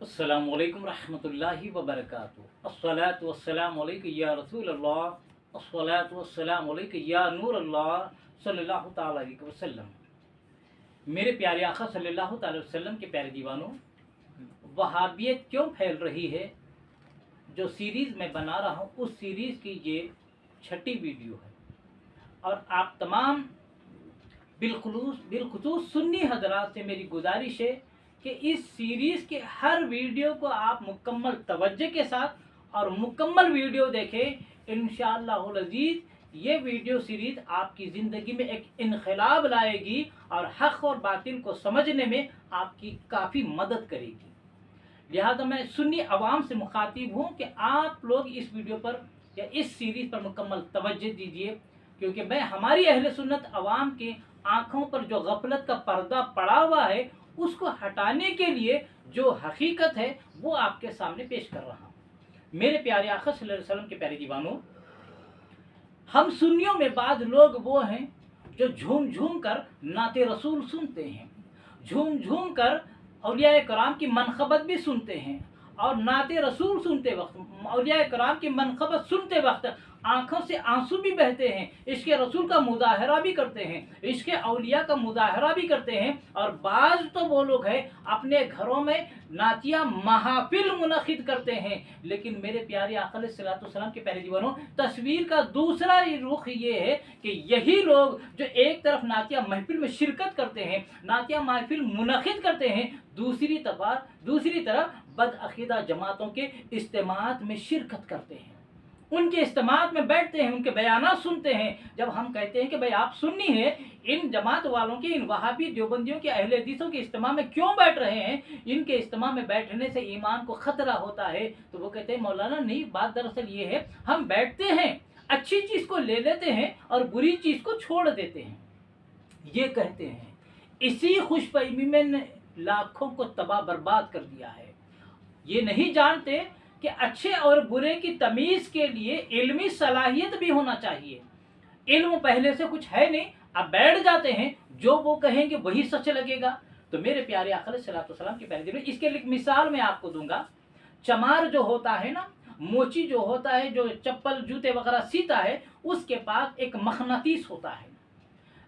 अस्सलामु अलैकुम रहमतुल्लाहि व बरकातुहू। अस्सलातु वस्सलामु अलैका या रसूल अल्लाह, अस्सलातु वस्सलामु अलैका या नूर अल्लाह सल्लल्लाहु ताला अलैहि वसल्लम। मेरे प्यारे आका सल्लल्लाहु ताला अलैहि वसल्लम के प्यारे दीवानों, वहाबियत क्यों फैल रही है, जो सीरीज़ मैं बना रहा हूँ उस सीरीज़ की ये 6ठी वीडियो है। और आप तमाम बिलखुसूस सुन्नी हजरात से मेरी गुजारिश है कि इस सीरीज़ के हर वीडियो को आप मुकम्मल तवज्जो के साथ और मुकम्मल वीडियो देखें। इंशाअल्लाहुल अज़ीज़ ये वीडियो सीरीज़ आपकी ज़िंदगी में एक इनक़लाब लाएगी और हक़ और बातिल को समझने में आपकी काफ़ी मदद करेगी। लिहाजा मैं सुन्नी अवाम से मुखातिब हूँ कि आप लोग इस वीडियो पर या इस सीरीज़ पर मुकम्मल तवज्जो दीजिए, क्योंकि मैं हमारी अहले सुन्नत अवाम के आँखों पर जो गफलत का पर्दा पड़ा हुआ है उसको हटाने के लिए जो हकीकत है वो आपके सामने पेश कर रहा हूँ। मेरे प्यारे आका सल्लल्लाहु अलैहि वसल्लम के प्यारे दीवानों, हम सुन्नियों में बाद लोग वो हैं जो झूम झूम कर नाते रसूल सुनते हैं, झूम झूम कर औलिया कराम की मनक़बत भी सुनते हैं, और नाते रसूल सुनते वक्त, औलिया कराम की मनक़बत सुनते वक्त आँखों से आंसू भी बहते हैं, इश्क़ रसूल का मुज़ाहरा भी करते हैं, इश्क़ औलिया का मुज़ाहरा भी करते हैं। और बाज़ तो वो लोग हैं अपने घरों में नातिया महाफिल मुनक़िद करते हैं। लेकिन मेरे प्यारे आका अलैहिस्सलातु वस्सलाम के प्यारे दीवानों, तस्वीर का दूसरा रुख ये है कि यही लोग जो एक तरफ नातिया महफिल में शिरकत करते हैं, नातिया महफिल मुनक़िद करते हैं, दूसरी तरफ बदअक़ीदा जमातों के इज्तिमाअत में शिरकत करते हैं, उनके इज्तिमाअत में बैठते हैं, उनके बयानात सुनते हैं। जब हम कहते हैं कि भाई आप सुन्नी हैं, इन जमात वालों के, इन वहाबी देवबंदियों के, अहले हदीसों के इज्तिमा में क्यों बैठ रहे हैं, इनके इज्तिमा में बैठने से ईमान को ख़तरा होता है, तो वो कहते हैं मौलाना नहीं, बात दरअसल ये है हम बैठते हैं, अच्छी चीज़ को ले लेते हैं और बुरी चीज़ को छोड़ देते हैं। ये कहते हैं इसी खुशफहमी में लाखों को तबाह बर्बाद कर दिया है। ये नहीं जानते कि अच्छे और बुरे की तमीज़ के लिए इल्मी सलाहियत भी होना चाहिए। इल्म पहले से कुछ है नहीं, अब बैठ जाते हैं, जो वो कहेंगे वही सच लगेगा। तो मेरे प्यारे आका अलैहिस्सलातु वस्सलाम के प्यारे दिल में इसके लिए मिसाल मैं आपको दूंगा। चमार जो होता है ना, मोची जो होता है, जो चप्पल जूते वगैरह सीता है, उसके पास एक मखनातीस होता है।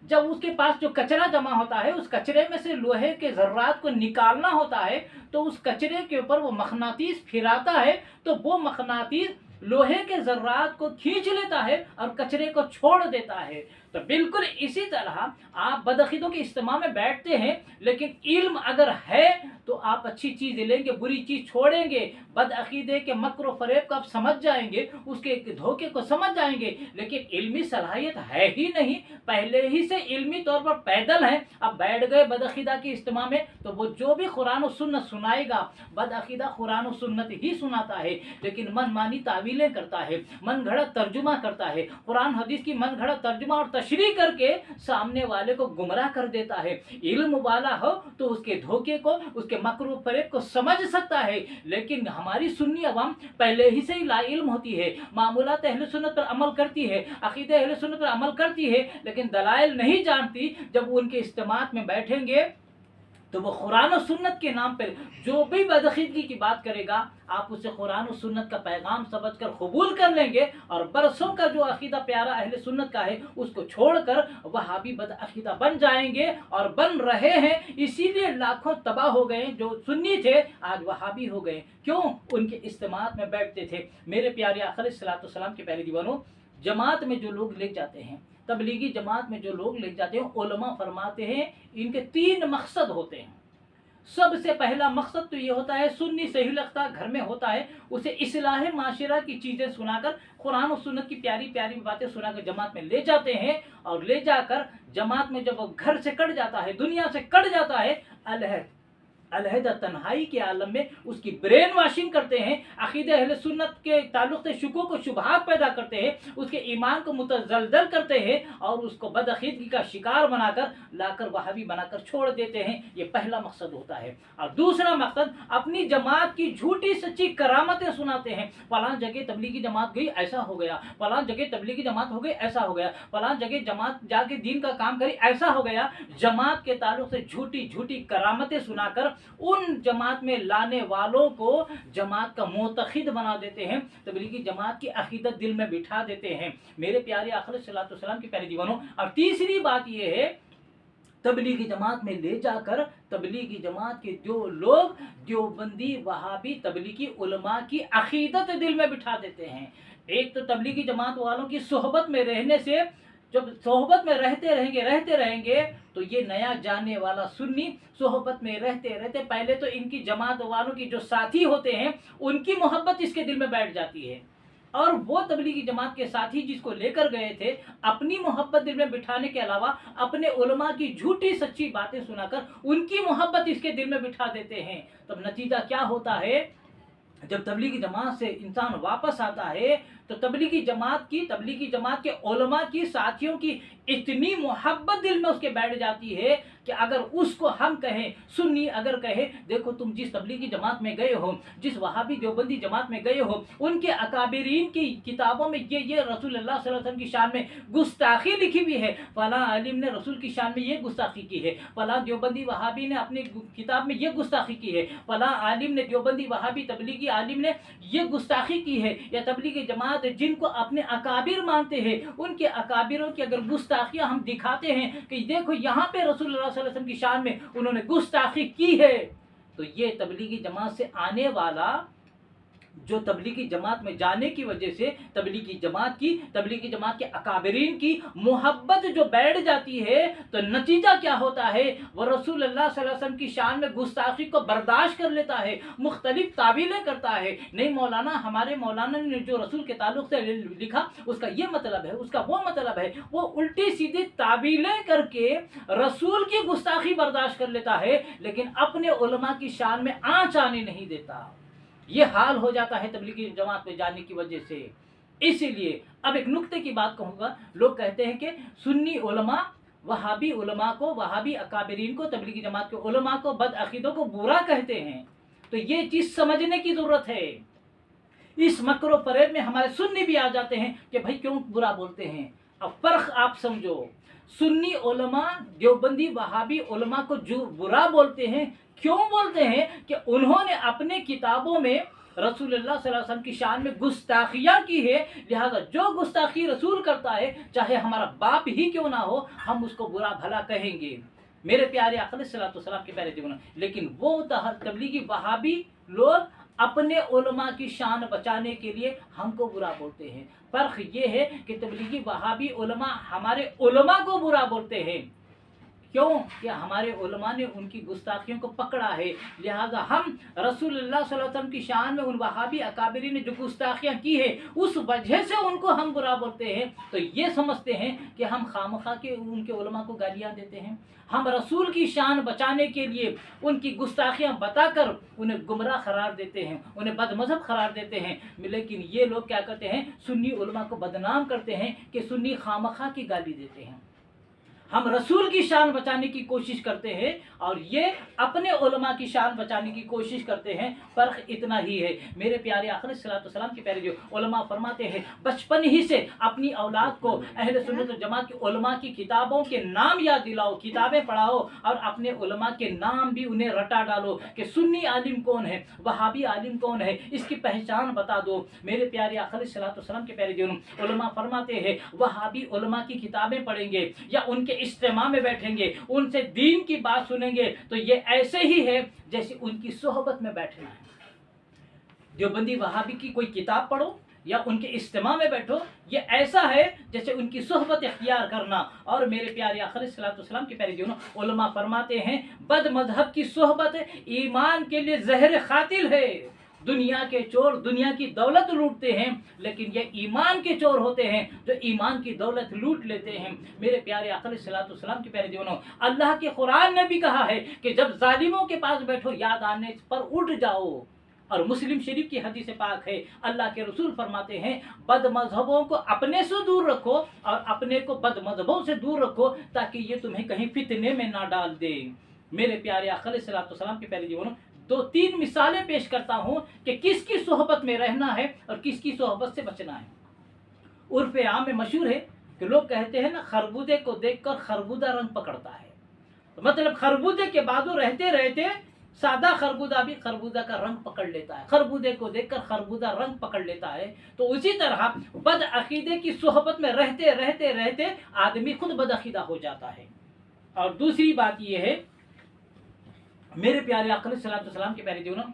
जब उसके पास जो कचरा जमा होता है, उस कचरे में से लोहे के ज़र्रात को निकालना होता है, तो उस कचरे के ऊपर वो मखनातीस फिराता है, तो वो मखनातीस लोहे के ज़र्रात को खींच लेता है और कचरे को छोड़ देता है। तो बिल्कुल इसी तरह आप बदअक़ीदों के इज्तिमा में बैठते हैं, लेकिन इल्म अगर है तो आप अच्छी चीज़ लेंगे, बुरी चीज़ छोड़ेंगे, बदअक़ीदे के मक्र व फ़रेब को आप समझ जाएंगे, उसके धोखे को समझ जाएंगे। लेकिन इल्मी सलाहियत है ही नहीं, पहले ही से इल्मी तौर पर पैदल हैं, अब बैठ गए बदअक़ीदा के इज्तिमा में, तो वो जो भी कुरान और सुन्नत सुनाएगा, बदअक़ीदा कुरान और सुन्नत ही सुनाता है, लेकिन मनमानी तावीलें करता है, मन घड़त तर्जुमा करता है, कुरान हदीस की मन घड़त तर्जुमा और तशरीह करके सामने वाले को गुमराह कर देता है। इल्म वाला हो तो उसके धोखे को, उसके मक्र फरेब को समझ सकता है। लेकिन हमारी सुन्नी अवाम पहले ही से ही लाइल्म होती है, मामूलात अहले सुन्नत पर अमल करती है, अक़ीदे अहले सुन्नत पर अमल करती है, लेकिन दलाइल नहीं जानती। जब उनके इज्तिमाअत में बैठेंगे तो वो कुरान और सुन्नत के नाम पर जो भी बदअक़ीदगी की बात करेगा, आप उसे कुरान और सुन्नत का पैगाम समझकर कबूल कर लेंगे, और बरसों का जो अक़ीदा प्यारा अहले सुन्नत का है उसको छोड़कर वहाबी बदअक़ीदा बन जाएंगे, और बन रहे हैं। इसीलिए लाखों तबाह हो गए, जो सुन्नी थे आज वहाबी हो गए। क्यों? उनके इज्तिमाअत में बैठते थे। मेरे प्यारे आका अलैहिस्सलातु वस्सलाम के प्यारे दीवानों, जमात में जो लोग ले जाते हैं, तबलीगी जमात में जो लोग ले जाते हैं, उलमा फरमाते हैं इनके 3 मकसद होते हैं। सबसे पहला मकसद तो ये होता है, सुन्नी सही लगता घर में होता है, उसे इस्लाह माशरा की चीज़ें सुनाकर, कुरान और सुन्नत की प्यारी प्यारी बातें सुनाकर जमात में ले जाते हैं, और ले जाकर जमात में जब वो घर से कट जाता है, दुनिया से कट जाता है, अलहदा तन्हाई के आलम में उसकी ब्रेन वाशिंग करते हैं, अक़ीदे अहले सुन्नत के ताल्लुक़ से शुकूक व शुबहात पैदा करते हैं, उसके ईमान को मुतज़लज़ल करते हैं, और उसको बदअक़ीदगी का शिकार बनाकर लाकर वहाबी बनाकर छोड़ देते हैं। ये पहला मकसद होता है। और दूसरा मकसद, अपनी जमात की झूठी सच्ची करामतें सुनाते हैं। फलां जगह तबलीगी जमात गई, ऐसा हो गया, फलां जगह तबलीगी जमात हो गई, ऐसा हो गया, फलां जगह जमात जाके दीन का काम करी, ऐसा हो गया। जमात के ताल्लुक़ से झूठी झूठी करामतें सुनाकर उन जमात में लाने वालों को जमात का मोतखिद बना देते हैं, तबलीगी जमात की अकीदत दिल में बिठा देते हैं। मेरे प्यारे आखिर सल्लल्लाहु अलैहि वसल्लम के प्यारे दीवानों, और तीसरी बात यह है, तबलीगी जमात में ले जाकर तबलीगी जमात के जो लोग देवबंदी वहाबी तबलीगी उलमा की अकीदत दिल में बिठा देते हैं। एक तो तबलीगी जमात वालों की सोहबत में रहने से, जब सोहबत में रहते रहेंगे तो ये नया जाने वाला सुन्नी सोहबत में रहते रहते पहले तो इनकी जमात वालों की जो साथी होते हैं उनकी मोहब्बत इसके दिल में बैठ जाती है, और वो तबलीगी जमात के साथी जिसको लेकर गए थे अपनी मोहब्बत दिल में बिठाने के अलावा अपने उलमा की झूठी सच्ची बातें सुनाकर उनकी मोहब्बत इसके दिल में बिठा देते हैं। तब नतीजा क्या होता है, जब तबलीगी जमात से इंसान वापस आता है तो तबलीगी जमात के उलमा की साथियों की इतनी मोहब्बत दिल में उसके बैठ जाती है कि अगर उसको हम कहें, सुन्नी अगर कहे देखो तुम जिस तबलीगी जमात में गए हो, जिस वहाबी देवबंदी जमात में गए हो, उनके अकाबिरीन की किताबों में ये रसूलुल्लाह सल्लल्लाहु अलैहि वसल्लम की शान में गुस्ताखी लिखी हुई है, फला आलिम ने रसूल की शान में ये गुस्ताखी की है, फला देवबंदी वहाबी ने अपनी किताब में ये गुस्ताखी की है, फला आलिम ने देवबंदी वहाबी तबलीगी आलिम ने ये गुस्ताखी की है, या तबलीगी जमात जिनको अपने अकाबिर मानते हैं उनके अकाबिरों की अगर गुस्ताखियां हम दिखाते हैं कि देखो यहाँ पे रसूलुल्लाह सल्लल्लाहु अलैहि वसल्लम की शान में उन्होंने गुस्ताखी की है, तो ये तबलीगी जमात से आने वाला, जो तबलीगी जमात में जाने की वजह से तबलीगी जमात के अकाबिरीन की मोहब्बत जो बैठ जाती है, तो नतीजा क्या होता है, वह रसूलुल्लाह सल्लल्लाहु अलैहि वसल्लम की शान में गुस्ताखी को बर्दाश्त कर लेता है, मुख्तलिफ तावीलें करता है। नहीं मौलाना, हमारे मौलाना ने जो रसूल के ताल्लुक से लिखा उसका ये मतलब है, उसका वो मतलब है, वो उल्टी सीधी तावीलें करके रसूल की गुस्ताखी बर्दाश्त कर लेता है, लेकिन अपने उलमा की शान में आंच आने नहीं देता। ये हाल हो जाता है तबलीगी जमात में जाने की वजह से। इसीलिए अब एक नुक्ते की बात कहूँगा, लोग कहते हैं कि सुन्नी उलमा वहाबी उलमा को, वहाबी अकाबिरीन को, तबलीगी जमात के उलमा को, बदअकीदों को बुरा कहते हैं। तो ये चीज़ समझने की ज़रूरत है। इस मकरो फरेब में हमारे सुन्नी भी आ जाते हैं कि भाई क्यों बुरा बोलते हैं। अब फ़र्क आप समझो, सुन्नी उलमा देवबंदी वहाबी उलमा को जो बुरा बोलते हैं, क्यों बोलते हैं कि उन्होंने अपने किताबों में रसूलुल्लाह सल्लल्लाहु अलैहि वसल्लम की शान में गुस्ताखियाँ की है, लिहाजा जो गुस्ताखी रसूल करता है चाहे हमारा बाप ही क्यों ना हो, हम उसको बुरा भला कहेंगे। मेरे प्यारे आका सल्लल्लाहु अलैहि वसल्लम के प्यारे जीवन, लेकिन वो तबलीगी वहाबी लोग अपने उलमा की शान बचाने के लिए हमको बुरा बोलते हैं। फ़र्क ये है कि तबलीगी वहाबी उलमा हमारे उलमा को बुरा बोलते हैं, क्यों कि हमारे उलमा ने उनकी गुस्ताखियों को पकड़ा है, लिहाजा हम रसूलुल्लाह सल्लल्लाहु अलैहि वसल्लम की शान में उन वहाबी अकाबिरी ने जो गुस्ताखियाँ की है उस वजह से उनको हम बुरा बोलते हैं। तो ये समझते हैं कि हम खामखा के उनके उलमा को गालियाँ देते हैं, हम रसूल की शान बचाने के लिए उनकी गुस्ताखियाँ बताकर उन्हें गुमराह करार देते हैं, उन्हें बदमज़हब करार देते हैं। लेकिन ये लोग क्या करते हैं, सुन्नी उलमा को बदनाम करते हैं कि सुन्नी खामखा की गाली देते हैं। हम रसूल की शान बचाने की कोशिश करते हैं और ये अपने उलमा की शान बचाने की कोशिश करते हैं। फ़र्क इतना ही है। मेरे प्यारे आका सल्लल्लाहु अलैहि वसल्लम के प्यारे जो उलमा फरमाते हैं, बचपन ही से अपनी औलाद को अहले सुन्नत जमात के उलमा की किताबों के नाम याद दिलाओ, किताबें पढ़ाओ और अपने उलमा के नाम भी उन्हें रटा डालो कि सुन्नी आलिम कौन है, वहाबी आलिम कौन है, इसकी पहचान बता दो। मेरे प्यारे आका सल्लल्लाहु अलैहि वसल्लम के प्यारे जो उलमा फरमाते हैं, वहाबी उलमा की किताबें पढ़ेंगे या उनके इज्तिमा में बैठेंगे, उनसे दीन की बात सुनेंगे तो ये ऐसे ही है जैसे उनकी सोहबत में बैठना है। देवबंदी वहाबी की कोई किताब पढ़ो या उनके इज्तिमा में बैठो, ये ऐसा है जैसे उनकी सोहबत इख्तियार करना। और मेरे प्यारे आका सल्लल्लाहु अलैहि वसल्लम के प्यारे जो उलमा फरमाते हैं, बद मजहब की सोहबत ईमान के लिए जहर खातिल है। दुनिया के चोर दुनिया की दौलत लूटते हैं, लेकिन ये ईमान के चोर होते हैं जो ईमान की दौलत लूट लेते हैं। मेरे प्यारे आका सल्लल्लाहु अलैहि वसल्लम के प्यारे जीवनों, अल्लाह के कुरान ने भी कहा है कि जब जालिमों के पास बैठो याद आने पर उठ जाओ। और मुस्लिम शरीफ की हदीस पाक है, अल्लाह के रसूल फरमाते हैं, बद मजहबों को अपने से दूर रखो और अपने को बद मजहबों से दूर रखो ताकि ये तुम्हें कहीं फितने में ना डाल दे। मेरे प्यारे आका सल्लल्लाहु अलैहि वसल्लम के प्यारे जीवनों, 2-3 मिसालें पेश करता हूं कि किसकी सोहबत में रहना है और किसकी सोहबत से बचना है। उर्फ आम में मशहूर है कि लोग कहते हैं ना, खरबूजे को देखकर खरबूजा रंग पकड़ता है। तो मतलब खरबूजे के बाजू रहते रहते सादा खरबूजा भी खरबूजा का रंग पकड़ लेता है, खरबूजे को देखकर खरबूजा रंग पकड़ लेता है। तो उसी तरह बदअकीदे की सोहबत में रहते रहते रहते आदमी खुद बदअकीदा हो जाता है। और दूसरी बात यह है मेरे प्यारे आका सलाम के प्यारे जीवनों,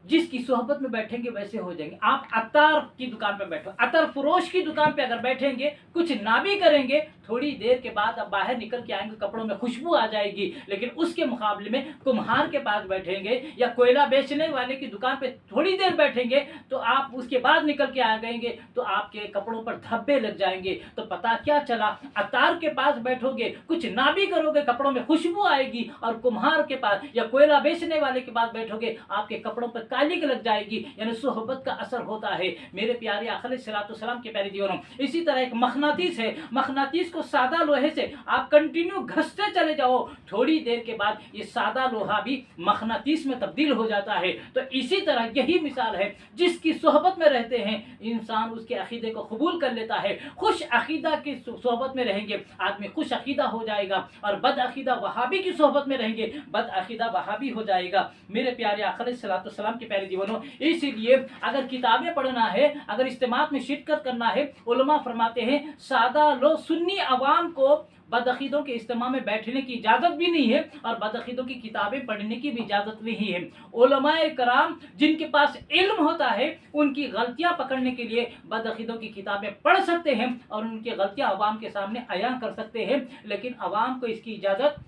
जिसकी सोहबत में बैठेंगे वैसे हो जाएंगे। आप अतार की दुकान पे बैठो, अतर फरोश की दुकान पे अगर बैठेंगे, कुछ ना भी करेंगे, थोड़ी देर के बाद अब बाहर निकल के आएंगे, कपड़ों में खुशबू आ जाएगी। लेकिन उसके मुकाबले में कुम्हार के पास बैठेंगे या कोयला बेचने वाले की दुकान पे थोड़ी देर बैठेंगे, तो आप उसके बाद निकल के आ गएंगे तो आपके कपड़ों पर धब्बे लग जाएंगे। तो पता क्या चला, अतार के पास बैठोगे, कुछ ना भी करोगे, कपड़ों में खुशबू आएगी, और कुम्हार के पास या कोयला बेचने वाले के पास बैठोगे, आपके कपड़ों पर कालिक लग जाएगी। यानी सोहबत का असर होता है मेरे प्यारे आका सलाम के प्यारे जीवनों। इसी तरह एक मखनातीस है, मखनातीस को सादा लोहे से आप कंटिन्यू घसते चले जाओ, थोड़ी देर के बाद ये सादा लोहा भी मखनातीस में तब्दील हो जाता है। तो इसी तरह यही मिसाल है, जिसकी सोहबत में रहते हैं इंसान उसके अकीदे को कबूल कर लेता है। खुश अकीदा की सोहबत में रहेंगे आदमी खुश अकीदा हो जाएगा, और बद अकीदा वहाबी की सोहबत में रहेंगे बद अकीदा वहाबी हो जाएगा मेरे प्यारे आका सलाम के प्यारे जीवनों। इसीलिए अगर किताबें पढ़ना है, अगर इज्तिमात में शिरकत करना है, उलमा फरमाते हैं सादा लो सुन्नी अवाम को बदअकीदों के इज्तिमा में बैठने की इजाज़त भी नहीं है, और बदअकीदों की किताबें पढ़ने की भी इजाज़त नहीं है। उलमाए कराम जिनके पास इल्म होता है, उनकी गलतियां पकड़ने के लिए बदअकीदों की किताबें पढ़ सकते हैं और उनकी गलतियां अवाम के सामने अयां कर सकते हैं, लेकिन अवाम को इसकी इजाज़त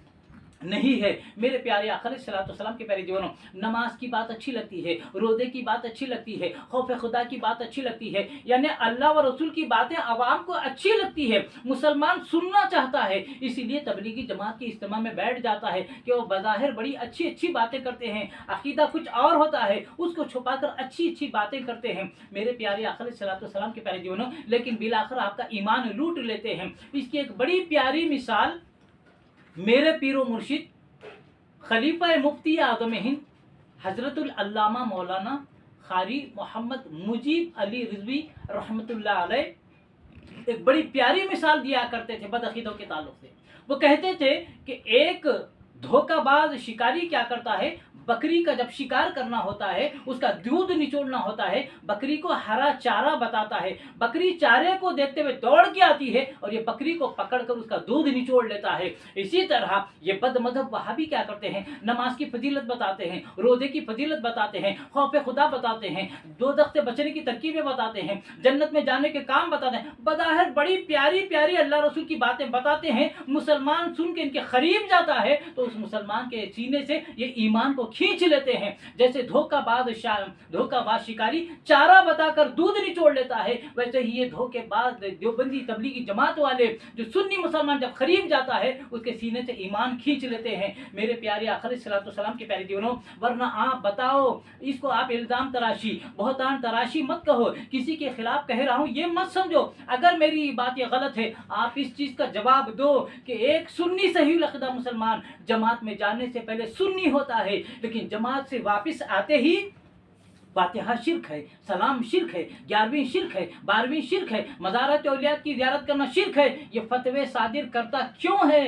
नहीं है मेरे प्यारे आका सलाम के प्यारे जीवनों। नमाज की बात अच्छी लगती है, रोज़े की बात अच्छी लगती है, खौफ खुदा की बात अच्छी लगती है, यानी अल्लाह व रसूल की बातें आवाम को अच्छी लगती है, मुसलमान सुनना चाहता है, इसीलिए तबलीगी जमात के इज्तिमा में बैठ जाता है कि वो बज़ाहिर बड़ी अच्छी अच्छी बातें करते हैं, अकीदा कुछ और होता है, उसको छुपाकर अच्छी अच्छी बातें करते हैं मेरे प्यारे आका सलाम के प्यारे जीवनों, लेकिन बिलाखिर आपका ईमान लूट लेते हैं। इसकी एक बड़ी प्यारी मिसाल मेरे पीरो मुर्शिद खलीफा मुफ्ती आज़म हिंद हज़रतुल अल्लामा मौलाना कारी मोहम्मद मुजीब अली रिजवी रहमतुल्लाह अलैह एक बड़ी प्यारी मिसाल दिया करते थे बदअकीदों के ताल्लुक से। वो कहते थे कि एक धोखाबाज शिकारी क्या करता है, बकरी का जब शिकार करना होता है, उसका दूध निचोड़ना होता है, बकरी को हरा चारा बताता है, बकरी चारे को देखते हुए दौड़ के आती है और ये बकरी को पकड़कर उसका दूध निचोड़ लेता है। इसी तरह ये बदमज़हब वहाबी क्या करते हैं, नमाज की फजीलत बताते हैं, रोज़े की फजीलत बताते हैं, खौफ खुदा बताते हैं, दोज़ख से बचने की तरकीबें बताते हैं, जन्नत में जाने के काम बताते हैं, बज़ाहिर बड़ी प्यारी प्यारी अल्लाह रसूल की बातें बताते हैं। मुसलमान सुन के इनके करीब जाता है तो उस मुसलमान के सीने से ये ईमान को खींच लेते हैं। जैसे धोखाबाज शिकारी चारा बताकर दूध निचोड़ लेता है, वैसे ही ये धोखेबाज देवबंदी तबलीगी जमात वाले जो सुन्नी मुसलमान जब करीब जाता है उसके सीने से ईमान खींच लेते हैं मेरे प्यारे आका सलाम के प्यारे जीवनों। वरना आप बताओ, इसको आप इल्जाम तराशी बहुतान तराशी मत कहो, किसी के खिलाफ कह रहा हूं ये मत समझो। अगर मेरी बात ये गलत है आप इस चीज का जवाब दो कि एक सुन्नी सही अक़ीदा मुसलमान जमात में जाने से पहले सुन्नी होता है, लेकिन जमात से वापस आते ही फातिहा शिर्क है, सलाम शिर्क है, 11वीं शिर्क है, 12वीं शिर्क है, मज़ारत औलियात की ज़ियारत करना शिर्क है। ये फतवे सादिर करता क्यों है?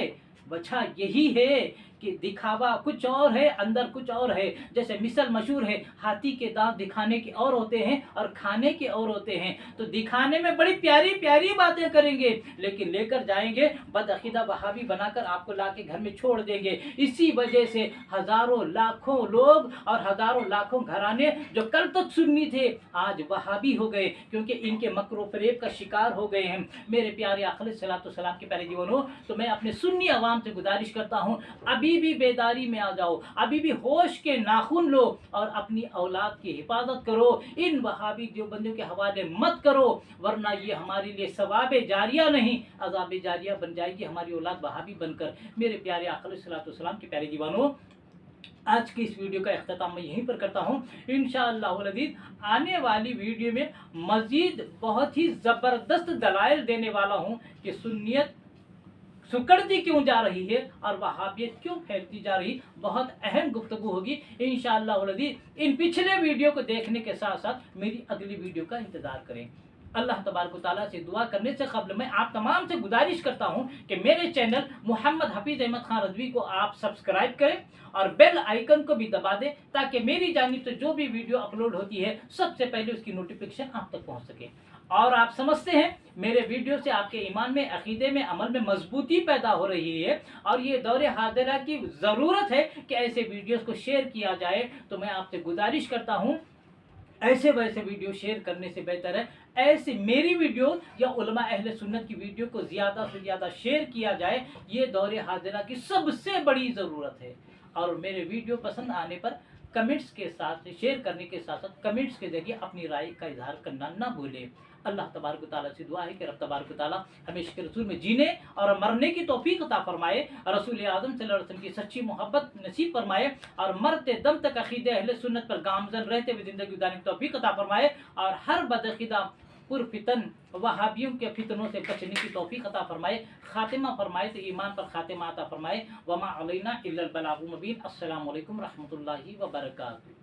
वजह यही है कि दिखावा कुछ और है, अंदर कुछ और है। जैसे मिसल मशहूर है, हाथी के दांत दिखाने के और होते हैं और खाने के और होते हैं। तो दिखाने में बड़ी प्यारी प्यारी बातें करेंगे, लेकिन लेकर जाएंगे बदअकीदा वहाबी बनाकर आपको लाके घर में छोड़ देंगे। इसी वजह से हजारों लाखों लोग और हजारों लाखों घराने जो कल तक सुन्नी थे आज वहाबी हो गए, क्योंकि इनके मकरो फरेब का शिकार हो गए हैं मेरे प्यारे आका सलाम के प्यारे जीवनों। तो मैं अपने सुन्नी अवाम से गुजारिश करता हूँ, अभी भी बेदारी में आ जाओ, अभी भी होश के नाखून लो और अपनी औलाद की हिफाजत करो। इन वहाबी देवबंदियों के हवाले मत करो, वरना ये हमारे लिए सवाब जारिया नहीं अज़ाब जारिया बन जाएगी हमारी औलाद वहाबी बनकर। मेरे प्यारे आका सलाम के प्यारे दीवानों, आज की इस वीडियो का अख्ताम मैं यहीं पर करता हूँ। इंशाअल्लाह अज़ीज़ आने वाली वीडियो में मज़ीद बहुत ही ज़बरदस्त दलाइल देने वाला हूँ कि सुन्नियत सुकड़ती क्यों जा रही है और वहाबियत क्यों फैलती जा रही। बहुत अहम गुफ्तगू होगी इंशाअल्लाह अज़ीज़। इन पिछले वीडियो को देखने के साथ साथ मेरी अगली वीडियो का इंतज़ार करें। अल्लाह तबारक ताला से दुआ करने से कबल मैं आप तमाम से गुजारिश करता हूँ कि मेरे चैनल मोहम्मद हफीज़ अहमद खान रज़वी को आप सब्सक्राइब करें और बेल आइकन को भी दबा दें, ताकि मेरी जानिब से जो भी वीडियो अपलोड होती है सबसे पहले उसकी नोटिफिकेशन आप तक पहुँच सके। और आप समझते हैं मेरे वीडियो से आपके ईमान में, अकीदे में, अमल में मजबूती पैदा हो रही है और ये दौरे हाजिरा की ज़रूरत है कि ऐसे वीडियोस को शेयर किया जाए। तो मैं आपसे गुजारिश करता हूँ, ऐसे वैसे वीडियो शेयर करने से बेहतर है ऐसे मेरी वीडियो या उलमा अहले सुन्नत की वीडियो को ज़्यादा से ज़्यादा शेयर किया जाए। ये दौरे हाजिरा की सबसे बड़ी ज़रूरत है। और मेरे वीडियो पसंद आने पर कमेंट्स के साथ, शेयर करने के साथ साथ कमेंट्स के जरिए अपनी राय का इजहार करना ना भूलें। अल्लाह तबारक ताला से दुआ है कि रब तबारक ताला हमें इश्क़ रसूल में जीने और मरने की तौफीक अता फरमाए, रसूल आज़म सल्लल्लाहु अलैहि वसल्लम की सच्ची मोहब्बत नसीब फरमाए और मरते दम तक अक़ीदे अहले सुन्नत पर गामज़न रहते हुए ज़िंदगी गुजारने की तौफीक अता फरमाए और हर बदअक़ीदा पुरफितन वहाबियों के फितनों से बचने की तौफीक अता फरमाए, खातिमा फरमाए तो ईमान पर खातिमा अता फरमाए। वमा अलैना इल्लल बलागुल मुबीन। अस्सलामु अलैकुम रहमतुल्लाहि व बरकातुहू।